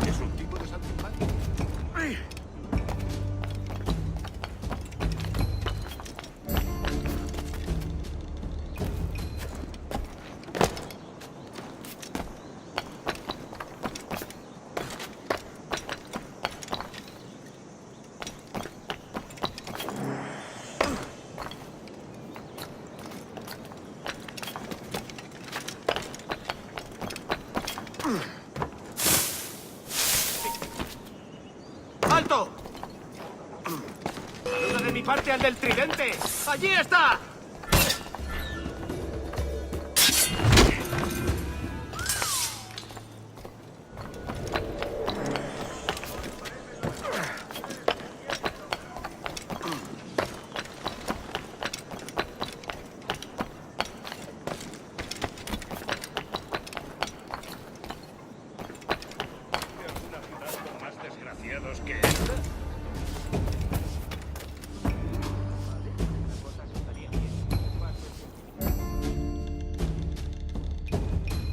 Es un tipo de saltimbanqui. ¡Alto! ¡Ayuda de mi parte al del tridente! ¡Allí está!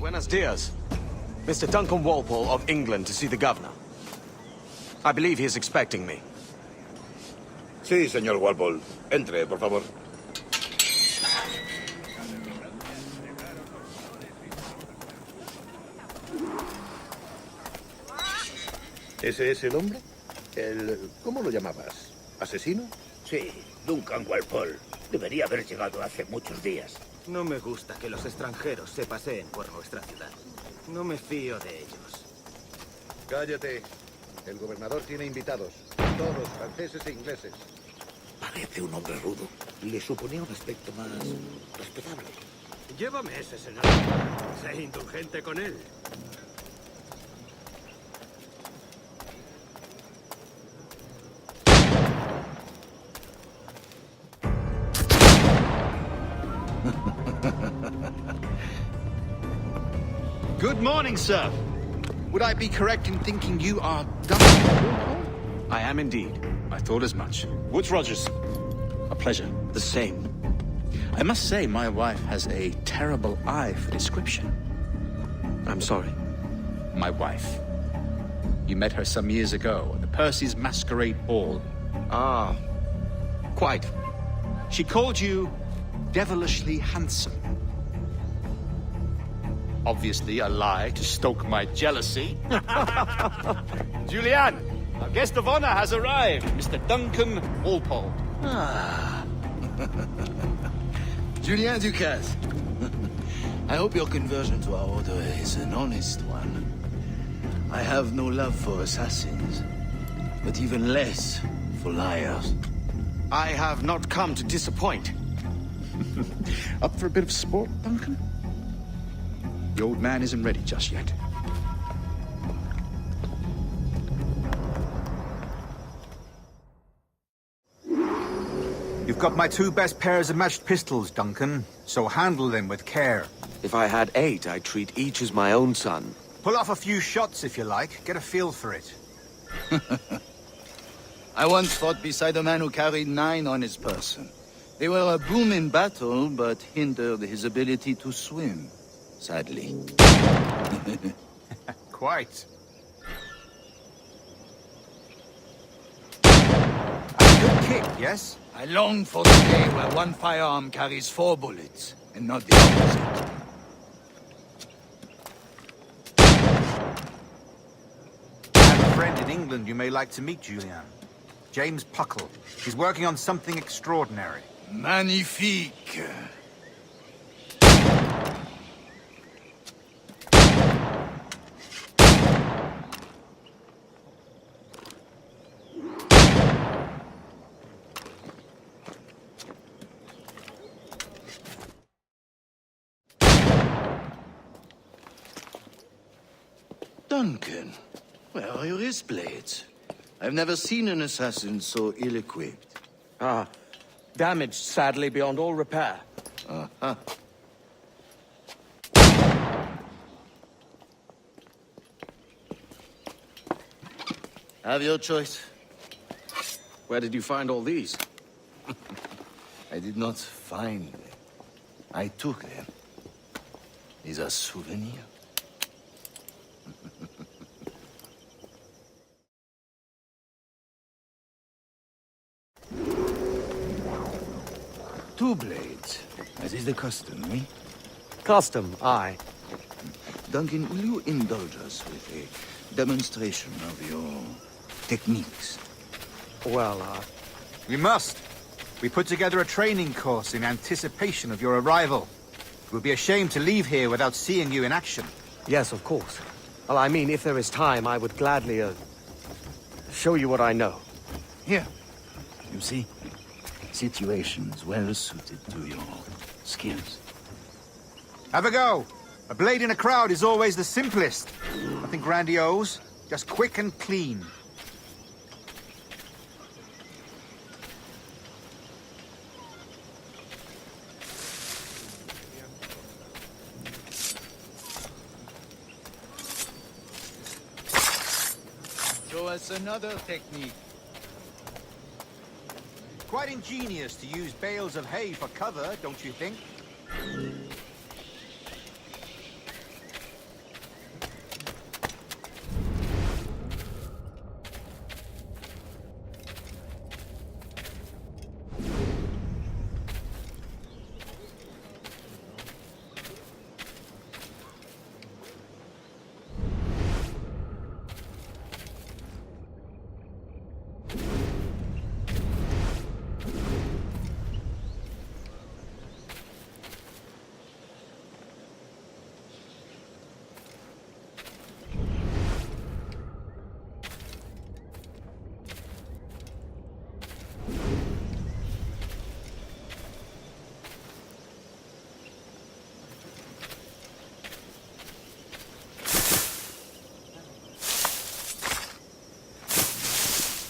Buenos dias. Mr. Duncan Walpole of England to see the governor. I believe he is expecting me. Sí, señor Walpole. Entre, por favor. ¿Ese es el hombre? ¿Cómo lo llamabas? ¿Asesino? Sí, Duncan Walpole. Debería haber llegado hace muchos días. No me gusta que los extranjeros se paseen por nuestra ciudad. No me fío de ellos. Cállate. El gobernador tiene invitados. Todos franceses e ingleses. Parece un hombre rudo. Le suponía un aspecto más respetable. Llévame ese, señor. Sé indulgente con él. Good morning, sir. Would I be correct in thinking you are Duncan? I am indeed. I thought as much. Woods Rogers. A pleasure. The same. I must say, my wife has a terrible eye for description. I'm sorry. My wife. You met her some years ago at the Percy's Masquerade Ball. Ah, quite. She called you devilishly handsome. Obviously a lie to stoke my jealousy. Julianne, our guest of honor has arrived, Mr. Duncan Walpole. Ah. Julien Ducasse. I hope your conversion to our order is an honest one. I have no love for assassins, but even less for liars. I have not come to disappoint. Up for a bit of sport, Duncan? The old man isn't ready just yet. You've got my two best pairs of matched pistols, Duncan, so handle them with care. If I had 8, I'd treat each as my own son. Pull off a few shots if you like, get a feel for it. I once fought beside a man who carried 9 on his person. They were a boom in battle, but hindered his ability to swim, sadly. Quite. A good kick, yes? I long for the day where one firearm carries 4 bullets, and not the opposite. I have a friend in England you may like to meet, Julian. James Puckle. He's working on something extraordinary. Magnifique. Duncan, where are your wrist blades? I've never seen an assassin so ill-equipped. Ah, Damaged, sadly, beyond all repair. Uh-huh. Have your choice. Where did you find all these? I did not find them. I took them. These are souvenirs. Two blades, as is the custom, eh? Custom, aye. Duncan, will you indulge us with a demonstration of your techniques? Well, We must. We put together a training course in anticipation of your arrival. It would be a shame to leave here without seeing you in action. yes, of course. Well, I mean, if there is time, I would gladly, show you what I know. Here. You see? Situations well suited to your skills. Have a go. A blade in a crowd is always the simplest. Nothing grandiose, just quick and clean. Show us another technique. Quite ingenious to use bales of hay for cover, don't you think?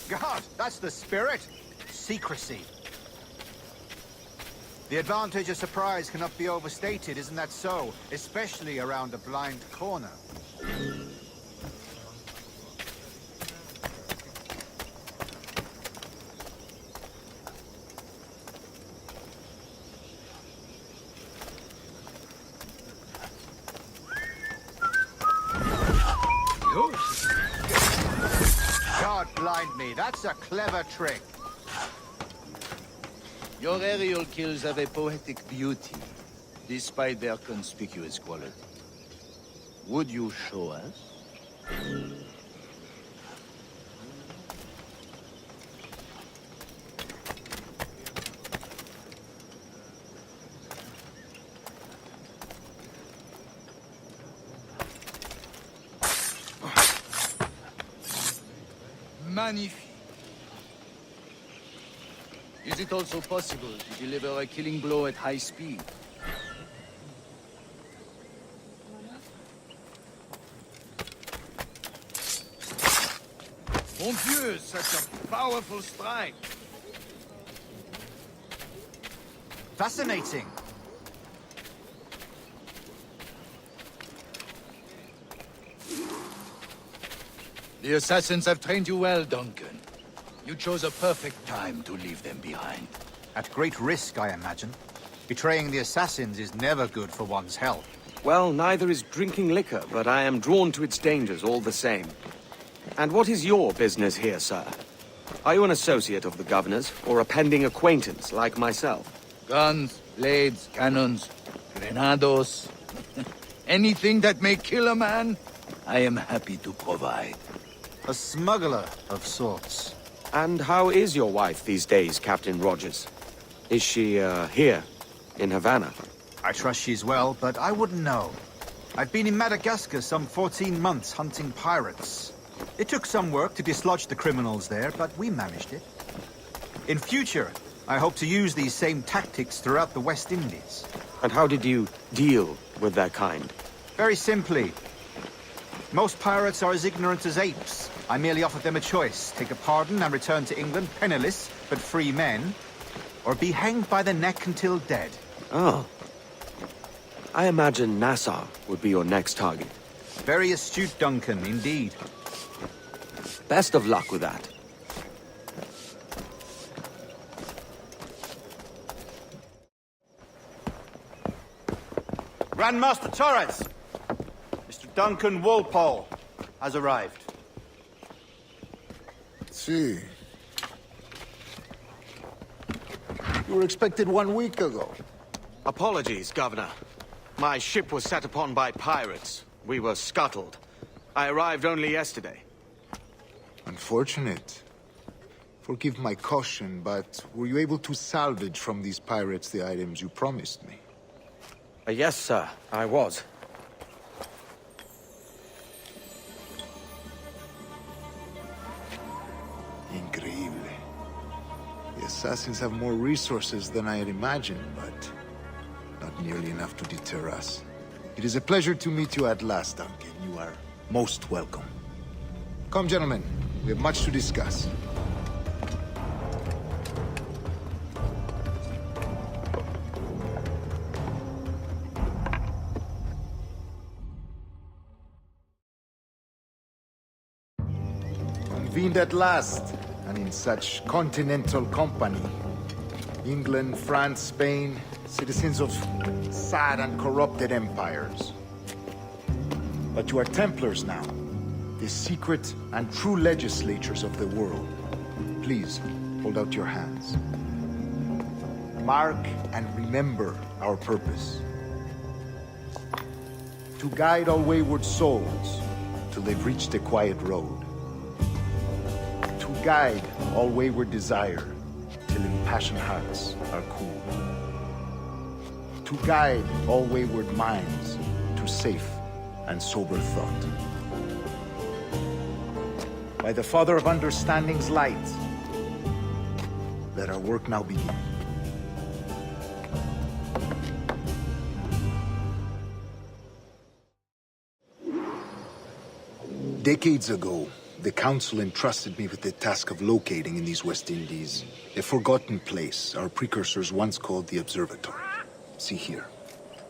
God, that's the spirit. Secrecy. The advantage of surprise cannot be overstated, isn't that so? Especially around a blind corner. God blind me, that's a clever trick. Your aerial kills have a poetic beauty, despite their conspicuous quality. Would you show us? Magnifique. Is it also possible to deliver a killing blow at high speed? Mon Dieu, such a powerful strike! Fascinating. The assassins have trained you well, Duncan. You chose a perfect time to leave them behind. At great risk, I imagine. Betraying the assassins is never good for one's health. Well, neither is drinking liquor, but I am drawn to its dangers all the same. And what is your business here, sir? Are you an associate of the governor's, or a pending acquaintance like myself? Guns, blades, cannons, grenados. Anything that may kill a man, I am happy to provide. A smuggler of sorts. And how is your wife these days, Captain Rogers? Is she, here, in Havana? I trust she's well, but I wouldn't know. I've been in Madagascar some 14 months hunting pirates. It took some work to dislodge the criminals there, but we managed it. In future, I hope to use these same tactics throughout the West Indies. And how did you deal with their kind? Very simply. Most pirates are as ignorant as apes. I merely offered them a choice. Take a pardon and return to England penniless, but free men. or be hanged by the neck until dead. Oh. I imagine Nassau would be your next target. Very astute, Duncan, indeed. Best of luck with that. Grandmaster Torres! Mr. Duncan Walpole has arrived. See. You were expected 1 week ago. Apologies, Governor. My ship was set upon by pirates. We were scuttled. I arrived only yesterday. Unfortunate. Forgive my caution, but were you able to salvage from these pirates the items you promised me? Yes, sir, I was. Increíble. The assassins have more resources than I had imagined, but not nearly enough to deter us. It is a pleasure to meet you at last, Duncan. You are most welcome. Come, gentlemen. We have much to discuss. Convened at last, and in such continental company. England, France, Spain, citizens of sad and corrupted empires. But you are Templars now, the secret and true legislators of the world. Please, hold out your hands. Mark and remember our purpose. To guide all wayward souls till they've reached a quiet road. To guide all wayward desire till impassioned hearts are cool. To guide all wayward minds to safe and sober thought. By the Father of Understanding's light, let our work now begin. Decades ago, the Council entrusted me with the task of locating in these West Indies a forgotten place our precursors once called the Observatory. See here.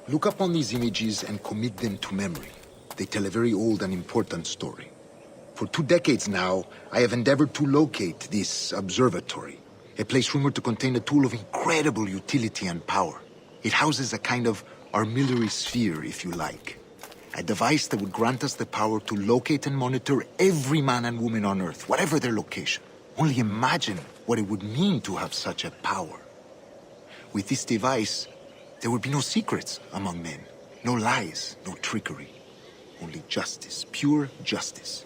Look upon these images and commit them to memory. They tell a very old and important story. For 2 decades now, I have endeavored to locate this observatory, a place rumored to contain a tool of incredible utility and power. It houses a kind of armillary sphere, if you like. A device that would grant us the power to locate and monitor every man and woman on Earth, whatever their location. Only imagine what it would mean to have such a power. With this device, there would be no secrets among men, no lies, no trickery. Only justice, pure justice.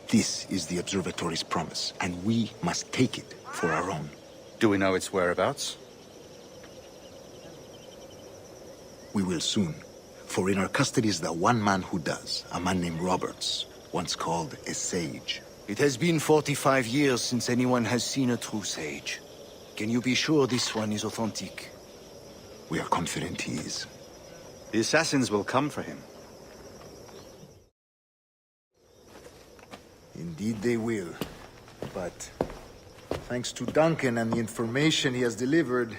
This is the observatory's promise, and we must take it for our own. Do we know its whereabouts? We will soon. For in our custody is the one man who does, a man named Roberts, once called a sage. It has been 45 years since anyone has seen a true sage. Can you be sure this one is authentic? We are confident he is. The assassins will come for him. Indeed they will. But thanks to Duncan and the information he has delivered,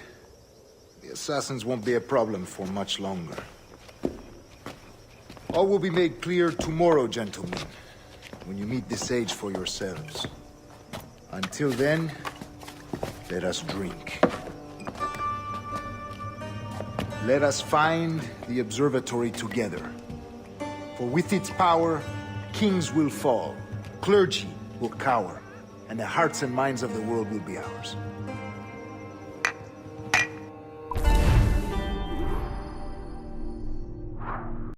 the assassins won't be a problem for much longer. All will be made clear tomorrow, gentlemen, when you meet the sage for yourselves. Until then, let us drink. Let us find the observatory together. For with its power, kings will fall, clergy will cower, and the hearts and minds of the world will be ours.